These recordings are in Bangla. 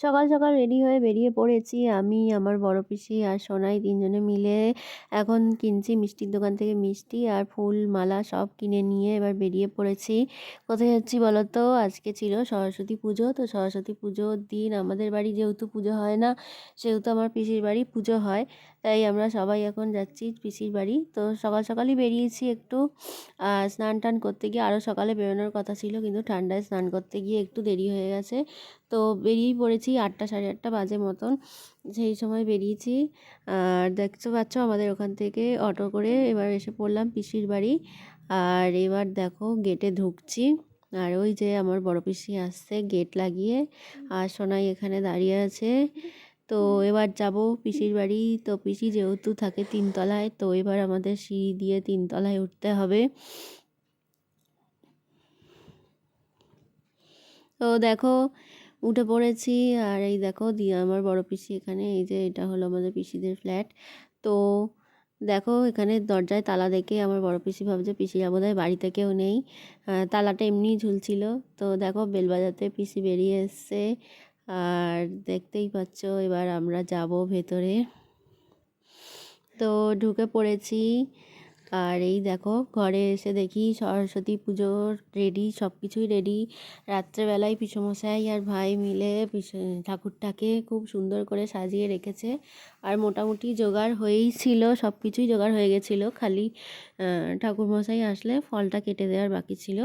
সকাল সকাল রেডি হয়ে বেরিয়ে পড়েছি আমি, আমার বড় পিসি আর সোনাই তিনজনে মিলে। এখন কিনছি মিষ্টির দোকান থেকে মিষ্টি আর ফুল মালা সব কিনে নিয়ে এবার বেরিয়ে পড়েছি। কোথায় যাচ্ছি বলো তো? আজকে ছিল সরস্বতী পুজো, তো সরস্বতী পুজোর দিন আমাদের বাড়ি যেহেতু পুজো হয় না, সেহেতু আমার পিসির বাড়ি পুজো হয়। তাই আমরা সবাই এখন যাচ্ছি পিসির বাড়ি। তো সকাল সকালই বেরিয়েছি একটু স্নান টান করতে গিয়ে। আরও সকালে বেরোনোর কথা ছিল, কিন্তু ঠান্ডায় স্নান করতে গিয়ে একটু দেরি হয়ে গেছে। তো বেরিয়েই পড়েছি 8টা সাড়ে 8টা বাজে মতন, সেই সময় বেরিয়েছি। আর দেখতে পাচ্ছ আমাদের ওখান থেকে অটো করে এবার এসে পড়লাম পিসির বাড়ি। আর এবার দেখো গেটে ঢুকছি, আর ওই যে আমার বড় পিসি আসছে গেট লাগিয়ে, আর সোনাই এখানে দাঁড়িয়ে আছে। তো এবার যাব পিসির বাড়ি। তো পিসি যেহেতু থাকে 3তলায়, তো এবার আমাদের সিঁড়ি দিয়ে 3তলায় উঠতে হবে। তো দেখো উঠে পড়েছি। আর এই দেখো দিয়ে আমার বড় পিসি এখানে, এই যে এটা হলো আমাদের পিসিদের ফ্ল্যাট। তো দেখো এখানে দরজায় তালা দেখে আমার বড় পিসি ভাবছে পিসিরা বোধহয় বাড়িতে কেউ নেই। তালাটা এমনিই ঝুলছিল। তো দেখো বেল বাজাতে পিসি বেরিয়ে এসছে। আর দেখতেই পাচ্ছ এবার আমরা যাব ভেতরে। তো ঢুকে পড়েছি। আর এই দেখো ঘরে এসে দেখি সরস্বতী পুজোর রেডি, সব কিছুই রেডি। রাত্রেবেলায় পিসমশাই আর ভাই মিলে ঠাকুরটাকে খুব সুন্দর করে সাজিয়ে রেখেছে। আর মোটামুটি জোগাড় হয়েই ছিল, সব কিছুই জোগাড় হয়ে গেছিলো, খালি ঠাকুরমশাই আসলে ফলটা কেটে দেওয়ার বাকি ছিল।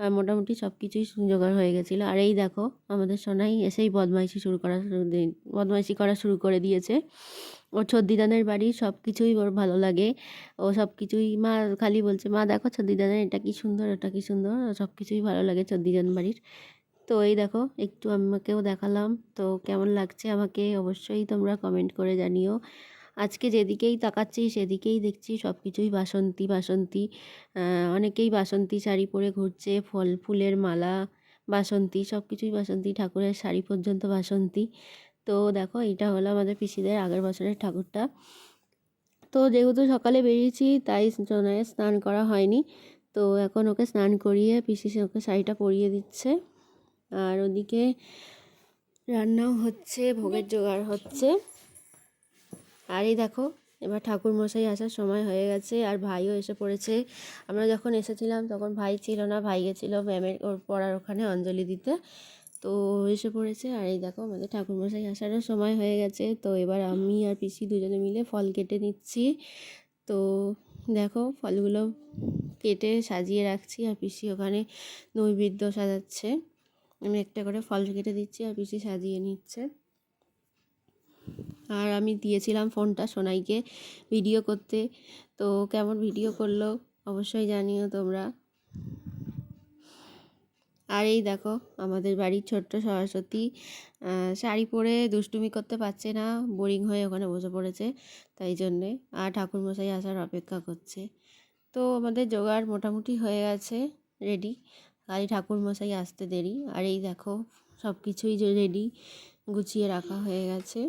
আর মোটামুটি সব কিছুই জোগাড় হয়ে গেছিলো। আর এই দেখো আমাদের সোনাই এসেই বদমাইশি করা শুরু করে দিয়েছে। ওর ছদ্দিদানের বাড়ি সব কিছুই ওর ভালো লাগে। ও সব কিছুই মা খালি বলছে, মা দেখো ছদ্দিদানের এটা কি সুন্দর, ওটা কি সুন্দর, সব কিছুই ভালো লাগে ছদ্দিদান বাড়ির। তো এই দেখো একটু আমাকেও দেখালাম। তো কেমন লাগছে আমাকে অবশ্যই তোমরা কমেন্ট করে জানিও। আজকে যেদিকেই তাকাচ্ছি সেদিকেই দেখছি সব কিছুই বাসন্তী বাসন্তী। অনেকেই বাসন্তী শাড়ি পরে ঘুরছে, ফুলের মালা বাসন্তী, সব কিছুই বাসন্তী, ঠাকুরের শাড়ি পর্যন্ত বাসন্তী। তো দেখো এটা হলো আমাদের পিসিদের আগের বছরের ঠাকুরটা। তো যেহেতু সকালে বেরিয়েছি তাই সোনাইয়ের স্নান করা হয়নি। তো এখন ওকে স্নান করিয়ে পিসি ওকে শাড়িটা পরিয়ে দিচ্ছে। আর ওদিকে রান্নাও হচ্ছে, ভোগের জোগাড় হচ্ছে। আর এই দেখো এবার ঠাকুর মশাই আসার সময় হয়ে গেছে, আর ভাইও এসে পড়েছে। আমরা যখন এসেছিলাম তখন ভাই ছিল না, ভাই গেছিলো ম্যামের ওর পড়ার ওখানে অঞ্জলি দিতে। তো এসে পড়েছে। আর এই দেখো আমাদের ঠাকুরমশাই আসারও সময় হয়ে গেছে। তো এবার আমি আর পিসি দুজনে মিলে ফল কেটে নিচ্ছি। তো দেখো ফলগুলো কেটে সাজিয়ে রাখছি, আর পিসি ওখানে নৈবেদ্য সাজাচ্ছে। আমি একটা করে ফল কেটে দিচ্ছি আর পিসি সাজিয়ে নিচ্ছে। আর আমি দিয়েছিলাম ফোনটা সোনাইকে ভিডিও করতে। তো কেমন ভিডিও করলো অবশ্যই জানিও তোমরা। আর এই দেখো আমাদের বাড়ির ছোট্ট সরস্বতী শাড়ি পরে দুষ্টুমি করতে পারছে না, বোরিং হয়ে ওখানে বসে পড়েছে তাই জন্যে। আর ঠাকুরমশাই আসার অপেক্ষা করছে। তো আমাদের জোগাড় মোটামুটি হয়ে গেছে, রেডি, খালি ঠাকুরমশাই আসতে দেরি। আর এই দেখো সব কিছুই যে রেডি, গুছিয়ে রাখা হয়ে গেছে।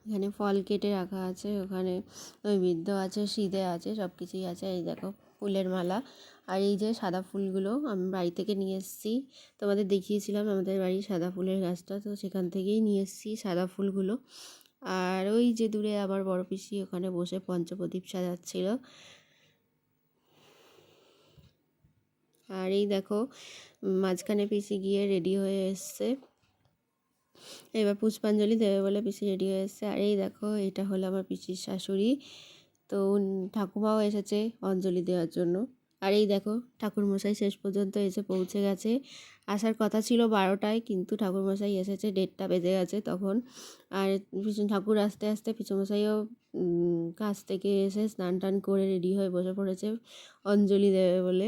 এখানে ফল কেটে রাখা আছে, ওখানে নৈবেদ্য আছে, সিঁদে আছে, সব কিছুই আছে। এই দেখো ফুলের মালা। আর এই যে সাদা ফুলগুলো আমি বাড়ি থেকে নিয়ে এসেছি, তোমাদের দেখিয়েছিলাম আমাদের বাড়ির সাদা ফুলের গাছটা, তো সেখান থেকেই নিয়ে এসেছি সাদা ফুলগুলো। আর ওই যে দূরে আমার বড় পিসি ওখানে বসে পঞ্চপ্রদীপ সাজাচ্ছিল। আর এই দেখো মাঝখানে পিসি গিয়ে রেডি হয়ে এসছে, এবার পুষ্পাঞ্জলি দেবে বলে পিসি রেডি হয়ে এসছে। আর এই দেখো এটা হলো আমার পিসির শাশুড়ি। তো ঠাকুমাও এসেছে অঞ্জলি দেওয়ার জন্য। আর এই দেখো ঠাকুরমশাই শেষ পর্যন্ত এসে পৌঁছে গেছে। আসার কথা ছিল 12টায়, কিন্তু ঠাকুরমশাই এসেছে 1:30 বেজে গেছে তখন। আর ঠাকুর আস্তে আস্তে পিসমশাইও কাছ থেকে এসে স্নান টান করে রেডি হয়ে বসে পড়েছে অঞ্জলি দেবে বলে।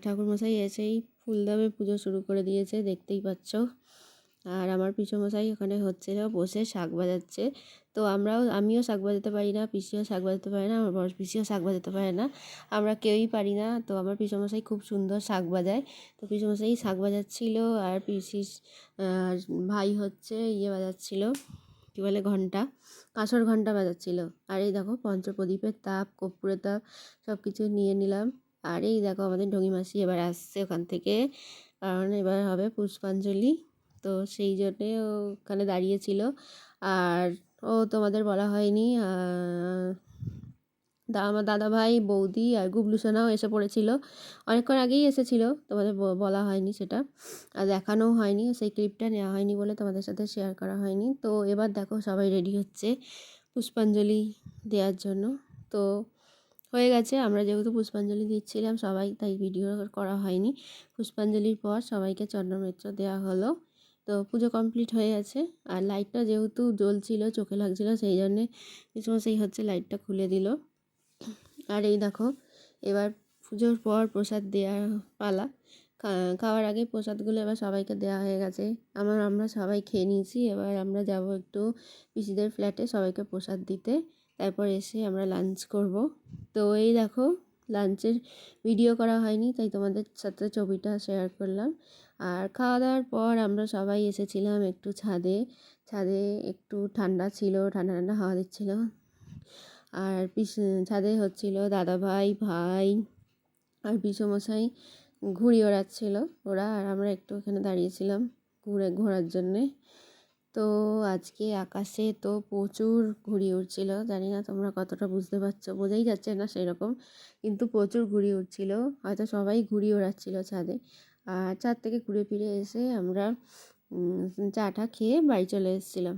ঠাকুরমশাই এসেই ফুলদামে পুজো শুরু করে দিয়েছে, দেখতেই পাচ্ছ। আর আমার পিসমশাই ওখানে হচ্ছিল বসে শাঁখ বাজাচ্ছে। তো আমিও শাঁখ বাজাতে পারি না, পিসিও শাঁখ বাজাতে পারে না, আমার বড় পিসিও শাঁখ বাজাতে পারে না, আমরা কেউই পারি না। তো আমার পিসমশাই খুব সুন্দর শাঁখ বাজায়। তো পিসমশাই শাঁখ বাজাচ্ছিল, আর পিসির ভাই হচ্ছে বাজাচ্ছিল, কী বলে, ঘণ্টা, কাঁসর ঘণ্টা বাজাচ্ছিল। আর এই দেখো পঞ্চপ্রদীপের তাপ, কর্পূরের তাপ সব কিছু নিয়ে নিলাম। আর এই দেখো আমাদের ঢঙি মাসি এবার আসছে ওখান থেকে। কারণ এবার হবে পুষ্পাঞ্জলি। তো সেই জন্যে ও ওখানে দাঁড়িয়েছিল। আর ও তোমাদের বলা হয়নি, আমার দাদাভাই, বৌদি আর গুবলু সোনাও এসে পড়েছিল। অনেকক্ষণ আগেই এসেছিল, তোমাদের বলা হয়নি সেটা, আর দেখানোও হয়নি, সেই ক্লিপটা নেওয়া হয়নি বলে তোমাদের সাথে শেয়ার করা হয়নি। তো এবার দেখো সবাই রেডি হচ্ছে পুষ্পাঞ্জলি দেওয়ার জন্য। তো হয়ে গেছে, আমরা যেহেতু পুষ্পাঞ্জলি দিচ্ছিলাম সবাই, তাই ভিডিও করা হয়নি। পুষ্পাঞ্জলির পর সবাইকে চন্দনমিত্র দেওয়া হলো। তো পুজো কমপ্লিট হয়ে গেছে। আর লাইটটা যেহেতু জ্বলছিল, চোখে লাগছিলো, সেই জন্যে সেই হচ্ছে লাইটটা খুলে দিল। আর এই দেখো এবার পুজোর পর প্রসাদ দেওয়ার পালা। খাওয়ার আগে প্রসাদগুলো এবার সবাইকে দেওয়া হয়ে গেছে। আমরা সবাই খেয়ে নিয়েছি। এবার আমরা যাব একটু পিসিদের ফ্ল্যাটে সবাইকে প্রসাদ দিতে, তারপর এসে আমরা লাঞ্চ করব। তো এই দেখো লাঞ্চের ভিডিও করা হয়নি, তাই তোমাদের সাথে ছবিটা শেয়ার করলাম। আর খাওয়া দাওয়ার পর আমরা সবাই এসেছিলাম একটু ছাদে। ছাদে একটু ঠান্ডা ছিল, ঠান্ডা ঠান্ডা হাওয়া দিচ্ছিল। আর ছাদে হচ্ছিল দাদাভাই, ভাই আর পিসমশাই ঘুড়ি ওড়াচ্ছিল ওরা, আর আমরা একটু ওখানে দাঁড়িয়েছিলাম ঘোরার জন্যে। তো আজকে আকাশে তো প্রচুর ঘুড়ি উড়ছিল, জানি না তোমরা কতটা বুঝতে পারছো, বোঝাই যাচ্ছে না সেরকম, কিন্তু প্রচুর ঘুড়ি উড়ছিল। হয়তো সবাই ঘুড়ি ওড়াচ্ছিল ছাদে। আর ছাদ থেকে ঘুরে ফিরে এসে আমরা চা টা খেয়ে বাড়ি চলে এসেছিলাম।